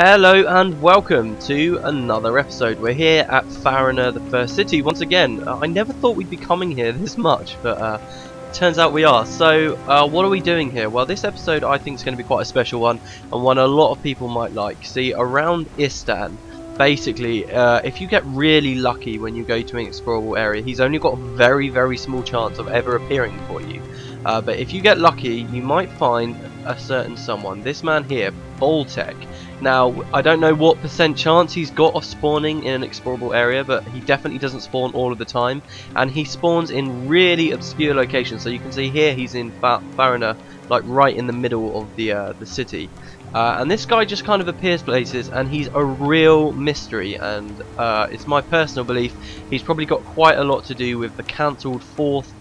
Hello and welcome to another episode. We're here at Farina, the First City, once again. I never thought we'd be coming here this much, but turns out we are. So, what are we doing here? Well, this episode I think is going to be quite a special one, and one a lot of people might like. See, around Istan, basically, if you get really lucky when you go to an explorable area, he's only got a very, very small chance of ever appearing for you. But if you get lucky, you might find a certain someone. This man here, Bahltek. Now, I don't know what % chance he's got of spawning in an explorable area, but he definitely doesn't spawn all of the time, and he spawns in really obscure locations. So you can see here he's in Farina, like right in the middle of the city. And this guy just kind of appears places, and he's a real mystery, and it's my personal belief he's probably got quite a lot to do with the cancelled 4th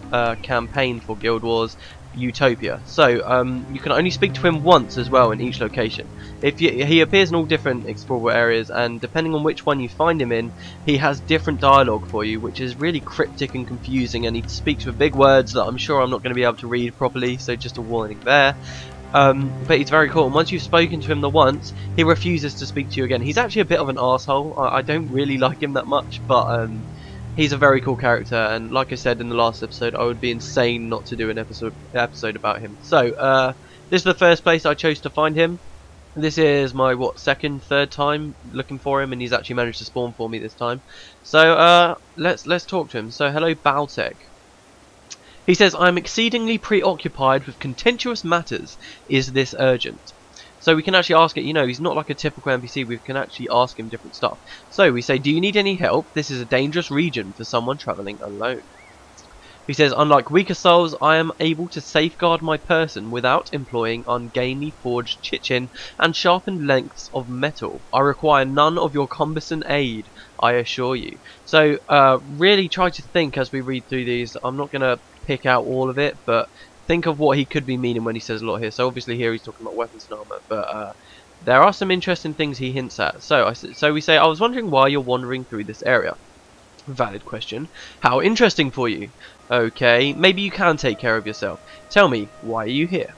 campaign for Guild Wars, Utopia. So you can only speak to him once as well in each location. He appears in all different explorable areas, and depending on which one you find him in, he has different dialogue for you, which is really cryptic and confusing, and he speaks with big words that I'm sure I'm not going to be able to read properly, so just a warning there. But he's very cool, and once you've spoken to him the once, he refuses to speak to you again. He's actually a bit of an arsehole. I don't really like him that much, but he's a very cool character, and like I said in the last episode, I would be insane not to do an episode about him. So, this is the first place I chose to find him. This is my, second, third time looking for him, and he's actually managed to spawn for me this time. So, let's talk to him. So, hello, Bahltek. He says, "I am exceedingly preoccupied with contentious matters. Is this urgent?" So we can actually ask it, you know, he's not like a typical NPC, we can actually ask him different stuff. So we say, "Do you need any help? This is a dangerous region for someone travelling alone." He says, "Unlike weaker souls, I am able to safeguard my person without employing ungainly forged chichin and sharpened lengths of metal. I require none of your cumbersome aid, I assure you." So really try to think as we read through these. I'm not going to pick out all of it, but think of what he could be meaning when he says a lot here. So obviously here he's talking about weapons and armor, but there are some interesting things he hints at. So we say, "I was wondering why you're wandering through this area." Valid question. "How interesting for you." Okay, maybe you can take care of yourself. "Tell me, why are you here?"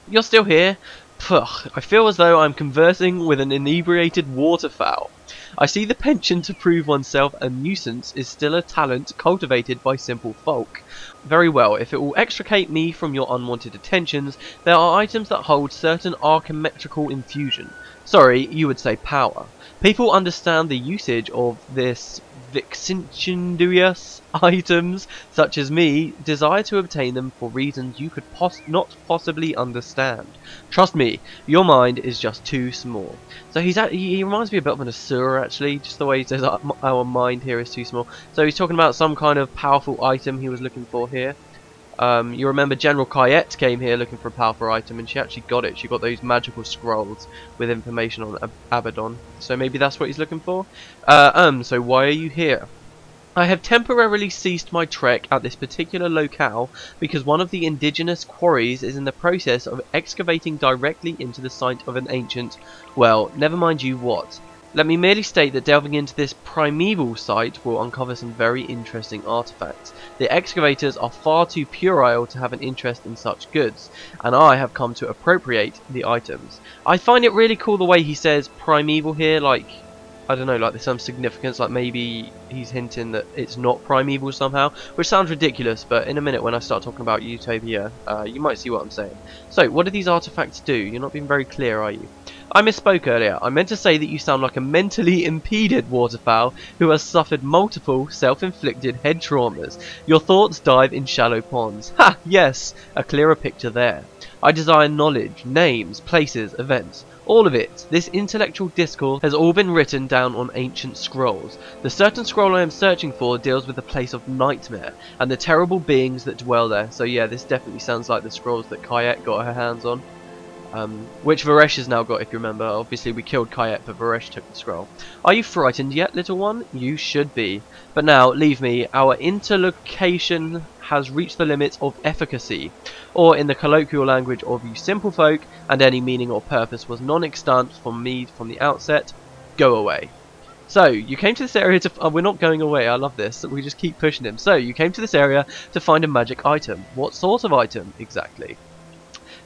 "You're still here? Pugh, I feel as though I'm conversing with an inebriated waterfowl. I see the penchant to prove oneself a nuisance is still a talent cultivated by simple folk. Very well, if it will extricate me from your unwanted attentions, there are items that hold certain archimetrical infusion. Sorry, you would say power. People understand the usage of this vixentious items, such as me, desire to obtain them for reasons you could not possibly understand. Trust me, your mind is just too small." So he reminds me a bit of an Asura, actually, just the way he says our mind here is too small. So he's talking about some kind of powerful item he was looking for here. You remember General Kayet came here looking for a powerful item, and she actually got it. She got those magical scrolls with information on Abaddon. So maybe that's what he's looking for. So why are you here? "I have temporarily ceased my trek at this particular locale because one of the indigenous quarries is in the process of excavating directly into the site of an ancient, well, never mind you what. Let me merely state that delving into this primeval site will uncover some very interesting artifacts. The excavators are far too puerile to have an interest in such goods, and I have come to appropriate the items." I find it really cool the way he says primeval here, like, I don't know, like there's some significance, like maybe he's hinting that it's not primeval somehow, which sounds ridiculous, but in a minute when I start talking about Utopia, you might see what I'm saying. So, what do these artifacts do? You're not being very clear, are you? "I misspoke earlier. I meant to say that you sound like a mentally impeded waterfowl who has suffered multiple self-inflicted head traumas. Your thoughts dive in shallow ponds." Ha! Yes, a clearer picture there. "I desire knowledge, names, places, events. All of it. This intellectual discourse has all been written down on ancient scrolls. The certain scroll I am searching for deals with the place of nightmare and the terrible beings that dwell there." So yeah, this definitely sounds like the scrolls that Kayet got her hands on. Which Varesh has now got, if you remember. Obviously we killed Kayet, but Varesh took the scroll. "Are you frightened yet, little one? You should be. But now, leave me. Our interlocution has reached the limits of efficacy, or in the colloquial language of you simple folk, and any meaning or purpose was non-extant for me from the outset. Go away." So, you came to this area to... we're not going away, I love this. We just keep pushing him. So, you came to this area to find a magic item. What sort of item, exactly?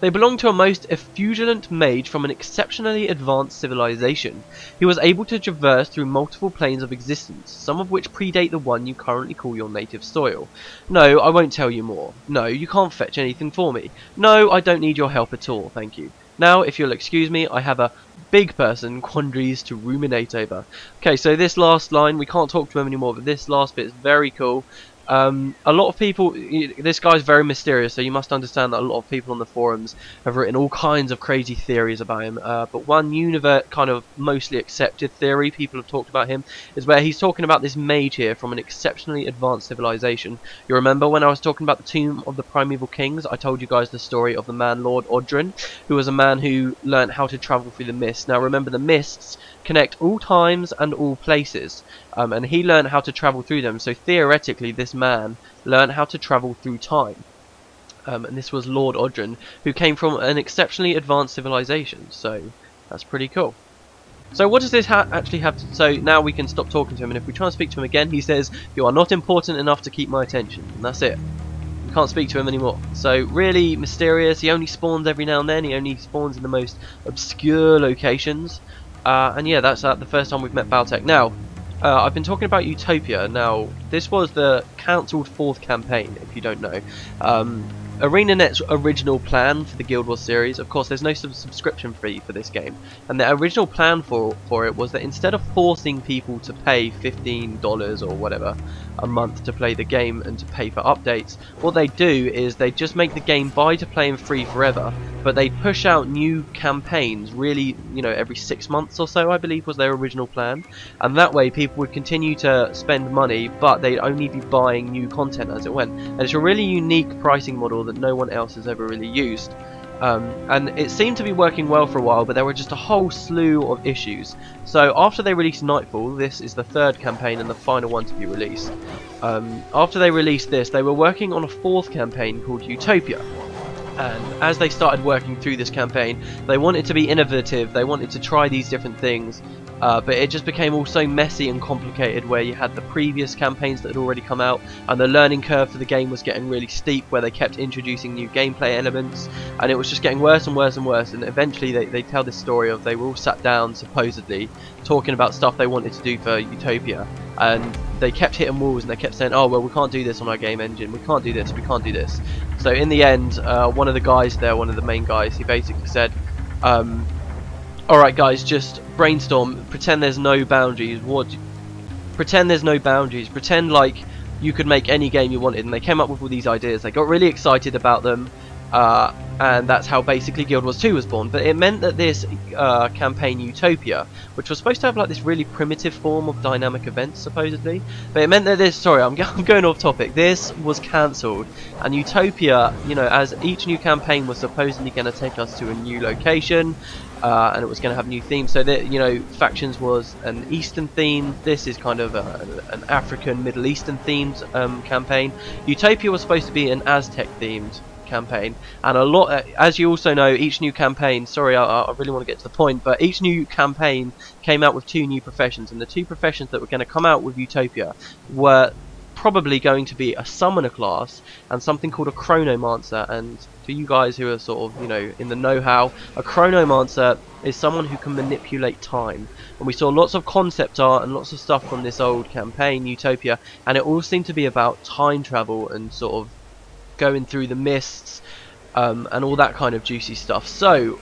They belong to a most effulgent mage from an exceptionally advanced civilization. He was able to traverse through multiple planes of existence, some of which predate the one you currently call your native soil. No, I won't tell you more. No, you can't fetch anything for me. No, I don't need your help at all, thank you. Now, if you'll excuse me, I have a big person quandaries to ruminate over. Okay, so this last line, we can't talk to him anymore, but this last bit is very cool. A lot of people, this guy's very mysterious, so you must understand that a lot of people on the forums have written all kinds of crazy theories about him, but one kind of mostly accepted theory people have talked about him is where he's talking about this mage here from an exceptionally advanced civilization. You remember when I was talking about the Tomb of the Primeval Kings, I told you guys the story of the man Lord Odrin, who was a man who learnt how to travel through the mists. Now remember, the mists connect all times and all places, and he learned how to travel through them, so theoretically this man learned how to travel through time, and this was Lord Odrin, who came from an exceptionally advanced civilization, so that's pretty cool. So what does this actually have to, so now we can stop talking to him, and if we try and speak to him again, he says, "You are not important enough to keep my attention," and that's it. We can't speak to him anymore. So really mysterious. He only spawns every now and then. He only spawns in the most obscure locations. And yeah, that's the first time we've met Bahltek. Now, I've been talking about Utopia. Now, this was the cancelled 4th campaign, if you don't know. ArenaNet's original plan for the Guild Wars series, of course there's no subscription fee for this game, and the original plan for it was that instead of forcing people to pay $15 or whatever a month to play the game and to pay for updates, what they do is they just make the game buy to play and free forever, but they push out new campaigns really, you know, every 6 months or so, I believe was their original plan, and that way people would continue to spend money, but they'd only be buying new content as it went. And it's a really unique pricing model that no one else has ever really used. And it seemed to be working well for a while, but there were just a whole slew of issues. So after they released Nightfall, this is the 3rd campaign and the final one to be released. After they released this, they were working on a 4th campaign called Utopia. And as they started working through this campaign, they wanted to be innovative, they wanted to try these different things, but it just became all so messy and complicated, where you had the previous campaigns that had already come out, and the learning curve for the game was getting really steep, where they kept introducing new gameplay elements, and it was just getting worse and worse and worse, and eventually they tell this story of they were all sat down, supposedly, talking about stuff they wanted to do for Utopia, and they kept hitting walls, and they kept saying, oh well, we can't do this on our game engine, we can't do this, we can't do this. So in the end, one of the guys there, one of the main guys, he basically said, alright guys, just brainstorm, pretend there's no boundaries, pretend there's no boundaries, pretend like you could make any game you wanted, and they came up with all these ideas, they got really excited about them, and that's how basically Guild Wars 2 was born. But it meant that this campaign Utopia, which was supposed to have like this really primitive form of dynamic events supposedly, but it meant that this, sorry, I'm going off topic, this was cancelled, and Utopia, you know, as each new campaign was supposedly going to take us to a new location, and it was going to have new themes, so that, you know, Factions was an Eastern theme, this is kind of an African, Middle Eastern themed campaign. Utopia was supposed to be an Aztec themed campaign, and a lot, as you also know, each new campaign, sorry, I really want to get to the point, but each new campaign came out with 2 new professions, and the 2 professions that were going to come out with Utopia were probably going to be a summoner class and something called a chronomancer. And for you guys who are sort of, you know, in the know-how, a chronomancer is someone who can manipulate time, and we saw lots of concept art and lots of stuff from this old campaign Utopia, and it all seemed to be about time travel and sort of going through the mists, and all that kind of juicy stuff. So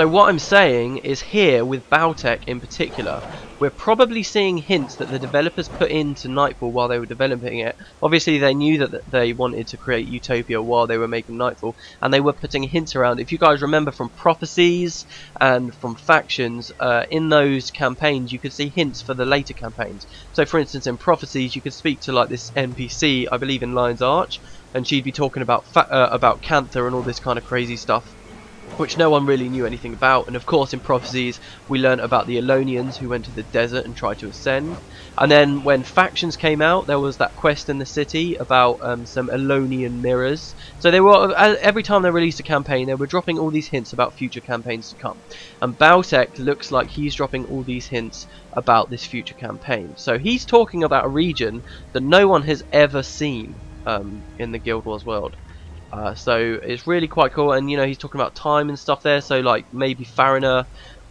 what I'm saying is, here with Bahltek in particular, we're probably seeing hints that the developers put into Nightfall while they were developing it. Obviously they knew that they wanted to create Utopia while they were making Nightfall, and they were putting hints around. If you guys remember from Prophecies and from Factions, in those campaigns you could see hints for the later campaigns. So for instance, in Prophecies you could speak to like this NPC, I believe in Lion's Arch, and she'd be talking about Cantha and all this kind of crazy stuff, which no one really knew anything about. And of course in Prophecies we learned about the Elonians who went to the desert and tried to ascend. And then when Factions came out, there was that quest in the city about some Elonian mirrors. So they were, every time they released a campaign, they were dropping all these hints about future campaigns to come, and Bahltek looks like he's dropping all these hints about this future campaign. So he's talking about a region that no one has ever seen in the Guild Wars world. So it's really quite cool, and you know, he's talking about time and stuff there, so like maybe Farina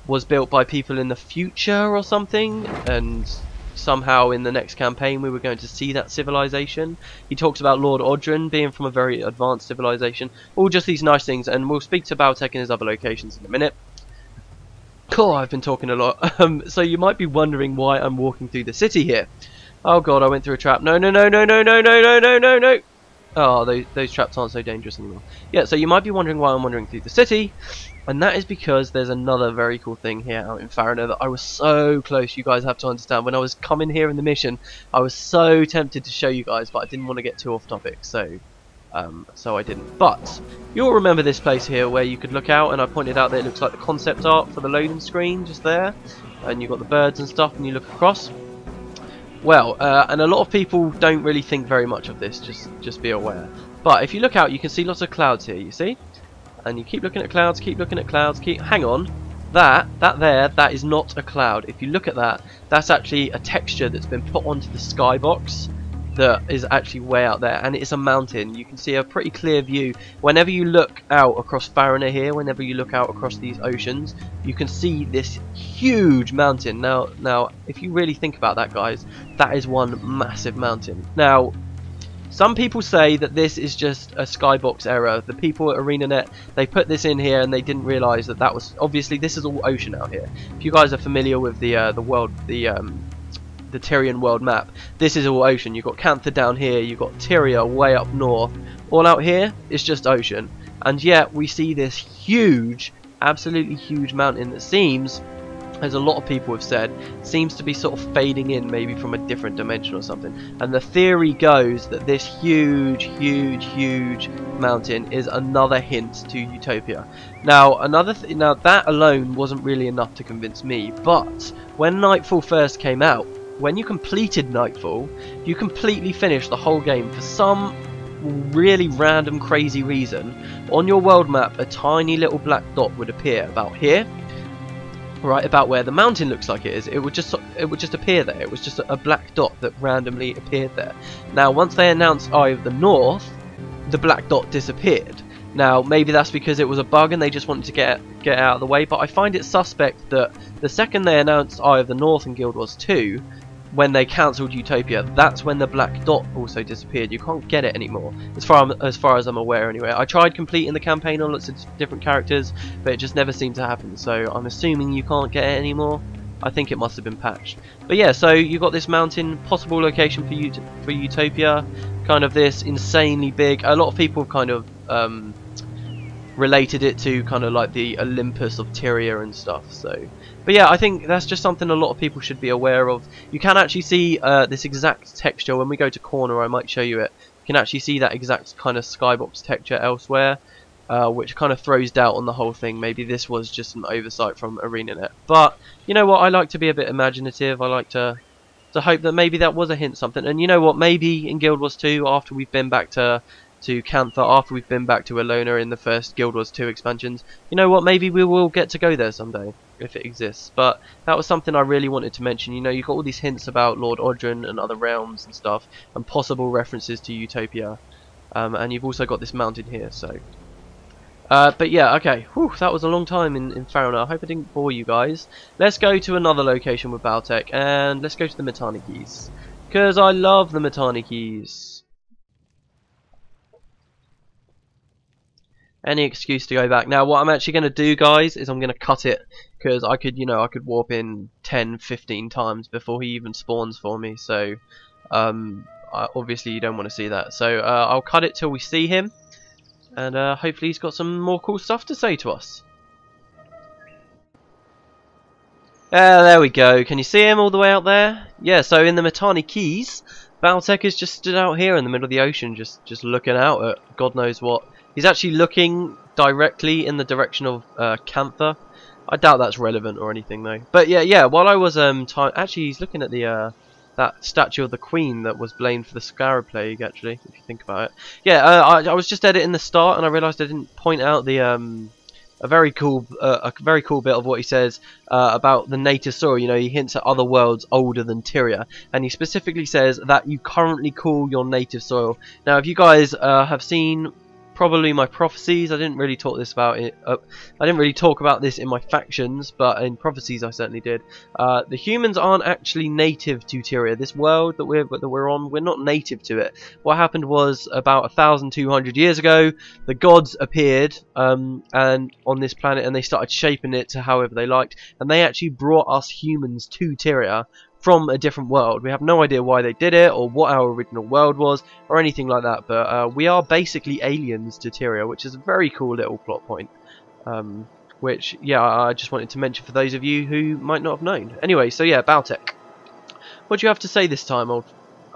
was built by people in the future or something, and somehow in the next campaign we were going to see that civilization. He talks about Lord Odrin being from a very advanced civilization, all just these nice things, and we'll speak to Bahltek in his other locations in a minute. Cool, I've been talking a lot. So you might be wondering why I'm walking through the city here. Oh god, I went through a trap. No, no, no, no, no, no, no, no, no, no, no. Oh, those traps aren't so dangerous anymore. Yeah, so you might be wondering why I'm wandering through the city, and that is because there's another very cool thing here out in Farina that I was so close, you guys have to understand. When I was coming here in the mission, I was so tempted to show you guys, but I didn't want to get too off topic, so I didn't. But you'll remember this place here where you could look out, and I pointed out that it looks like the concept art for the loading screen just there, and you've got the birds and stuff, and you look across. Well, and a lot of people don't really think very much of this, just be aware. But if you look out, you can see lots of clouds here, you see? And you keep looking at clouds, keep looking at clouds, hang on. That is not a cloud. If you look at that, that's actually a texture that's been put onto the skybox that is actually way out there, and it's a mountain. You can see a pretty clear view. Whenever you look out across Farina here, whenever you look out across these oceans, you can see this huge mountain. Now, if you really think about that, guys, that is one massive mountain. Now, some people say that this is just a skybox error. The people at ArenaNet, they put this in here and they didn't realise that was obviously this is all ocean out here. If you guys are familiar with the Tyrian world map, this is all ocean. You've got Cantha down here, you've got Tyria way up north. All out here is just ocean, and yet we see this huge, absolutely huge mountain that seems, as a lot of people have said, seems to be sort of fading in, maybe from a different dimension or something. And the theory goes that this huge mountain is another hint to Utopia. Now, now that alone wasn't really enough to convince me, but when Nightfall first came out, when you completed Nightfall, you completely finished the whole game for some really random crazy reason. On your world map, a tiny little black dot would appear about here, right about where the mountain looks like it is. It would just appear there. It was just a black dot that randomly appeared there. Now, once they announced Eye of the North, the black dot disappeared. Now, maybe that's because it was a bug and they just wanted to get out of the way, but I find it suspect that the second they announced Eye of the North and Guild Wars 2, when they cancelled Utopia, that's when the black dot also disappeared. You can't get it anymore, as far as I'm aware anyway. I tried completing the campaign on lots of different characters, but it just never seemed to happen, so I'm assuming you can't get it anymore. I think it must have been patched. But yeah, so you got this mountain, possible location for Utopia, kind of this insanely big. A lot of people have kind of related it to kind of like the Olympus of Tyria and stuff. So, but yeah, I think that's just something a lot of people should be aware of. You can actually see this exact texture when we go to corner. I might show you it. You can actually see that exact kind of skybox texture elsewhere, which kind of throws doubt on the whole thing. Maybe this was just an oversight from ArenaNet. But you know what? I like to be a bit imaginative. I like to hope that maybe that was a hint something. And you know what? Maybe in Guild Wars 2, after we've been back to Cantha, after we've been back to Alona in the first Guild Wars 2 expansions, you know what, maybe we will get to go there someday, if it exists. But that was something I really wanted to mention. You know, you've got all these hints about Lord Odrin and other realms and stuff, and possible references to Utopia, and you've also got this mountain here, so... but yeah, okay, whew, that was a long time in Farina. I hope I didn't bore you guys. Let's go to another location with Bahltek, and let's go to the Mittani Keys, because I love the Mittani Keys. Any excuse to go back. Now what I'm actually going to do, guys, is I'm going to cut it, because I could, you know, I could warp in 10, 15 times before he even spawns for me, so obviously you don't want to see that. So I'll cut it till we see him, and hopefully he's got some more cool stuff to say to us. There we go. Can you see him all the way out there? Yeah, so in the Mittani Keys, Bahltek is just stood out here in the middle of the ocean, just looking out at God knows what. He's actually looking directly in the direction of Cantha. I doubt that's relevant or anything though. But yeah. While I was actually, he's looking at the that statue of the Queen that was blamed for the Scarab Plague. Actually, if you think about it. Yeah, I was just editing the start and I realised I didn't point out the a very cool bit of what he says about the native soil. You know, he hints at other worlds older than Tyria, and he specifically says that you currently call your native soil. Now, if you guys have seen probably my prophecies. I didn't really talk about this in my factions, but in prophecies I certainly did. The humans aren't actually native to Tyria. This world that we're on, we're not native to it. What happened was about 1,200 years ago, the gods appeared and on this planet, and they started shaping it to however they liked, and they actually brought us humans to Tyria from a different world. We have no idea why they did it or what our original world was or anything like that, but we are basically aliens to Tyria, which is a very cool little plot point, which, yeah, I just wanted to mention for those of you who might not have known. Anyway, so yeah, Bahltek. What do you have to say this time, old...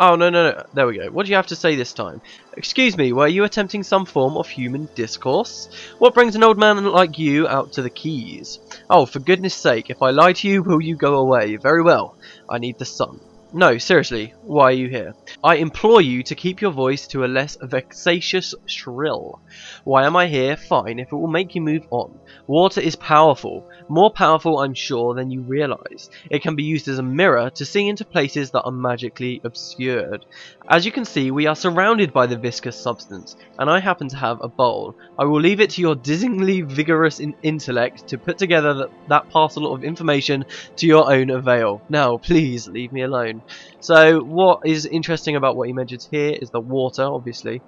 Oh, no, there we go. What do you have to say this time? Excuse me, were you attempting some form of human discourse? What brings an old man like you out to the Keys? Oh, for goodness sake, if I lie to you, will you go away? Very well. I need the sun. No, seriously, why are you here? I implore you to keep your voice to a less vexatious shrill. Why am I here? Fine, if it will make you move on. Water is powerful. More powerful, I'm sure, than you realise. It can be used as a mirror to see into places that are magically obscured. As you can see, we are surrounded by the viscous substance, and I happen to have a bowl. I will leave it to your dizzyingly vigorous intellect to put together that parcel of information to your own avail. Now, please, leave me alone. So, what is interesting about what he mentions here is the water, obviously.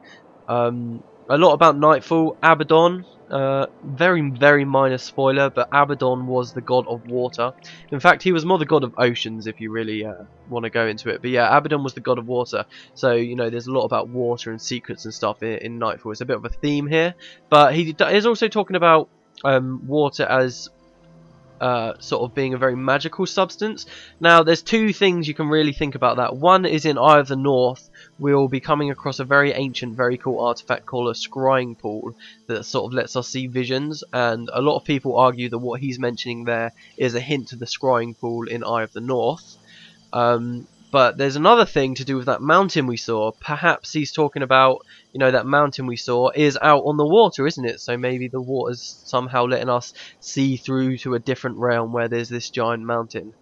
A lot about Nightfall. Abaddon, very, very minor spoiler, but Abaddon was the god of water. In fact, he was more the god of oceans, if you really want to go into it. But yeah, Abaddon was the god of water. So, you know, there's a lot about water and secrets and stuff in Nightfall. It's a bit of a theme here. But he is also talking about water as... sort of being a very magical substance. Now, there's two things you can really think about that. One is in Eye of the North, we'll be coming across a very ancient, very cool artifact called a scrying pool that sort of lets us see visions, and a lot of people argue that what he's mentioning there is a hint to the scrying pool in Eye of the North. But there's another thing to do with that mountain we saw. Perhaps he's talking about, you know, that mountain we saw is out on the water, isn't it? So maybe the water's somehow letting us see through to a different realm where there's this giant mountain.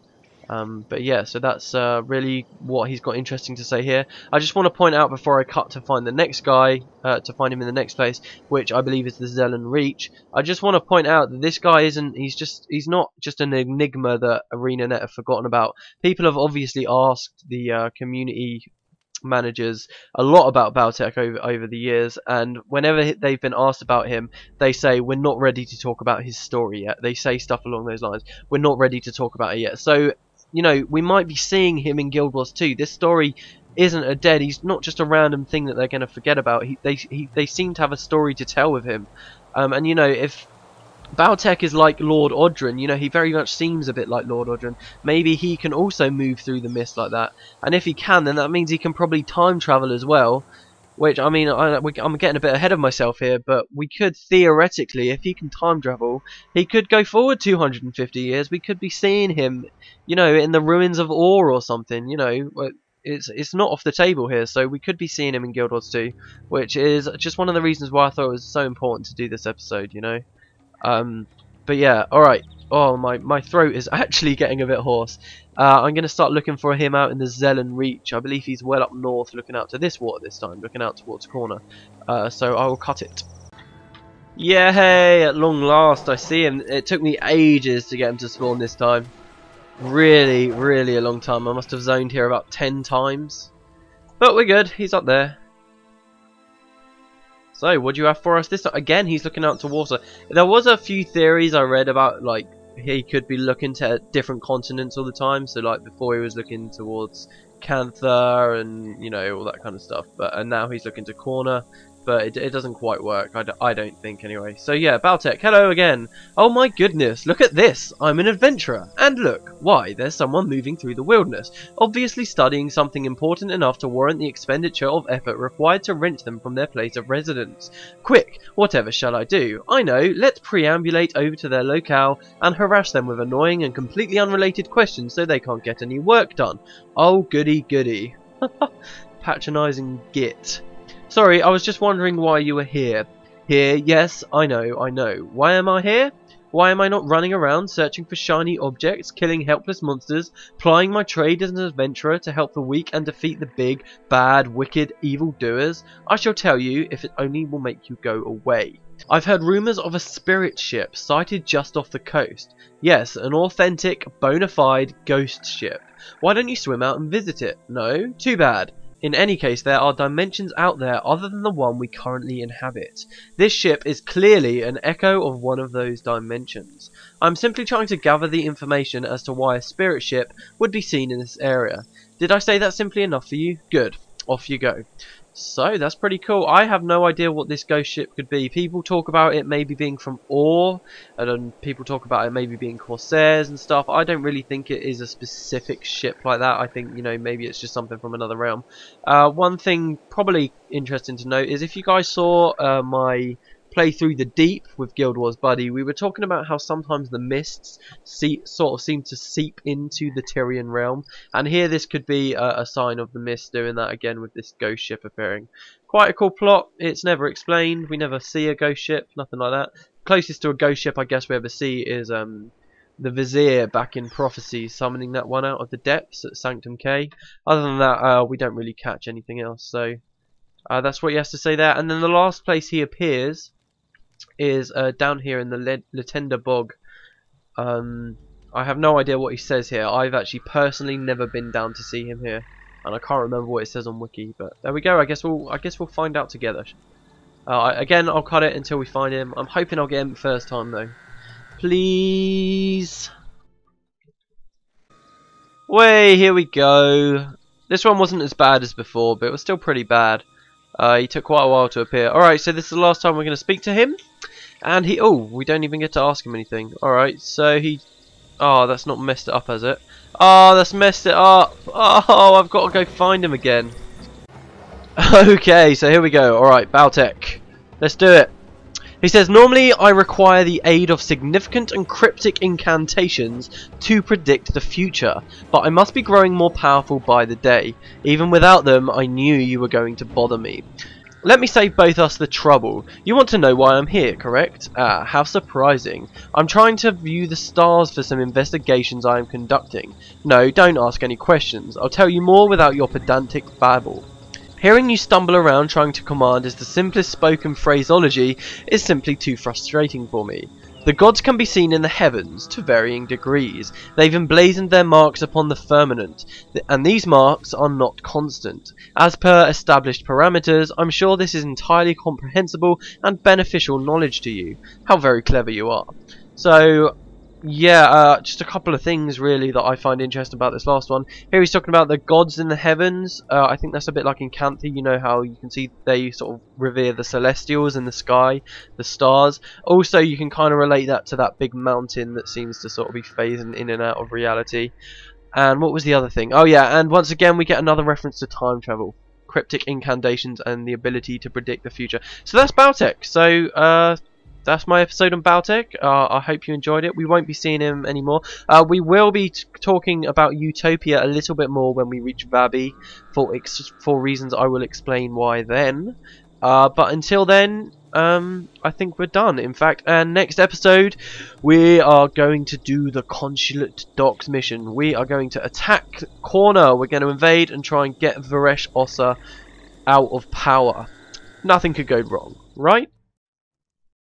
But yeah, so that's really what he's got interesting to say here. I just want to point out before I cut to find the next guy, to find him in the next place, which I believe is the Zehlon Reach. I just want to point out that this guy he's not just an enigma that ArenaNet have forgotten about. People have obviously asked the community managers a lot about Bahltek over the years, and whenever they've been asked about him, they say, we're not ready to talk about his story yet. They say stuff along those lines. We're not ready to talk about it yet. So, you know, we might be seeing him in Guild Wars 2. This story isn't a dead. He's not just a random thing that they're going to forget about. They seem to have a story to tell with him. And you know, if Bahltek is like Lord Odrin, you know, he very much seems a bit like Lord Odrin. Maybe he can also move through the mist like that. And if he can, then that means he can probably time travel as well. Which, I mean, I'm getting a bit ahead of myself here, but we could theoretically, if he can time travel, he could go forward 250 years. We could be seeing him, you know, in the ruins of Ur or something, you know. It's not off the table here, so we could be seeing him in Guild Wars 2, which is just one of the reasons why I thought it was so important to do this episode, you know. But yeah, alright. Oh, my throat is actually getting a bit hoarse. I'm going to start looking for him out in the Zehlon Reach. I believe he's well up north, looking out to this water this time, looking out towards the corner. So I will cut it. Yeah, hey, at long last I see him. It took me ages to get him to spawn this time. Really, really a long time. I must have zoned here about 10 times. But we're good, he's up there. So, what do you have for us this time? Again, he's looking out to water. There was a few theories I read about, like, he could be looking to different continents all the time. So, like, before he was looking towards Cantha and, you know, all that kind of stuff. And now he's looking to Corner. But it doesn't quite work, I don't think, anyway. So yeah, Bahltek, hello again. Oh my goodness, look at this. I'm an adventurer. And look, why, there's someone moving through the wilderness, obviously studying something important enough to warrant the expenditure of effort required to wrench them from their place of residence. Quick, whatever shall I do? I know, let's preambulate over to their locale and harass them with annoying and completely unrelated questions so they can't get any work done. Oh, goody goody. Patronising git. Sorry, I was just wondering why you were here. Here, yes, I know. Why am I here? Why am I not running around searching for shiny objects, killing helpless monsters, plying my trade as an adventurer to help the weak and defeat the big, bad, wicked, evil doers? I shall tell you if it only will make you go away. I've heard rumours of a spirit ship sighted just off the coast. Yes, an authentic, bona fide ghost ship. Why don't you swim out and visit it? No? Too bad. In any case, there are dimensions out there other than the one we currently inhabit. This ship is clearly an echo of one of those dimensions. I'm simply trying to gather the information as to why a spirit ship would be seen in this area. Did I say that simply enough for you? Good. Off you go. So, that's pretty cool. I have no idea what this ghost ship could be. People talk about it maybe being from Ore, and then people talk about it maybe being Corsairs and stuff. I don't really think it is a specific ship like that. I think, you know, maybe it's just something from another realm. One thing probably interesting to note is if you guys saw my play through the Deep with Guild Wars Buddy, we were talking about how sometimes the mists sort of seem to seep into the Tyrian realm, and here this could be a sign of the mist doing that again with this ghost ship appearing. Quite a cool plot. It's never explained. We never see a ghost ship, nothing like that. Closest to a ghost ship I guess we ever see is the Vizier back in Prophecy, summoning that one out of the depths at Sanctum K. Other than that, we don't really catch anything else, so that's what he has to say there. And then the last place he appears is down here in the Latenda Bog. I have no idea what he says here. I've actually personally never been down to see him here, and I can't remember what it says on Wiki. But there we go. I guess we'll find out together. Again, I'll cut it until we find him. I'm hoping I'll get him first time though. Please. Way, here we go. This one wasn't as bad as before, but it was still pretty bad. He took quite a while to appear. Alright, so this is the last time we're going to speak to him. And we don't even get to ask him anything. Alright, so oh, that's not messed it up, has it? Oh, that's messed it up. Oh, I've got to go find him again. Okay, so here we go. Alright, Bahltek. Let's do it. He says, normally I require the aid of significant and cryptic incantations to predict the future, but I must be growing more powerful by the day. Even without them, I knew you were going to bother me. Let me save both us the trouble. You want to know why I'm here, correct? Ah, how surprising. I'm trying to view the stars for some investigations I am conducting. No, don't ask any questions. I'll tell you more without your pedantic babble. Hearing you stumble around trying to command as the simplest spoken phraseology is simply too frustrating for me. The gods can be seen in the heavens to varying degrees. They've emblazoned their marks upon the firmament, and these marks are not constant. As per established parameters, I'm sure this is entirely comprehensible and beneficial knowledge to you. How very clever you are. So, yeah, just a couple of things really that I find interesting about this last one. Here he's talking about the gods in the heavens. I think that's a bit like in Canthe, you know how you can see they sort of revere the celestials in the sky, the stars. Also, you can kind of relate that to that big mountain that seems to sort of be phasing in and out of reality. And what was the other thing? Oh yeah, and once again we get another reference to time travel, cryptic incantations, and the ability to predict the future. So that's Bahltek. So, that's my episode on Bahltek. I hope you enjoyed it. We won't be seeing him anymore. We will be talking about Utopia a little bit more when we reach Vabi, for reasons I will explain why then. But until then, I think we're done. In fact, next episode, we are going to do the Consulate Docks mission. We are going to attack Corner. We're going to invade and try and get Varesh Ossa out of power. Nothing could go wrong, right?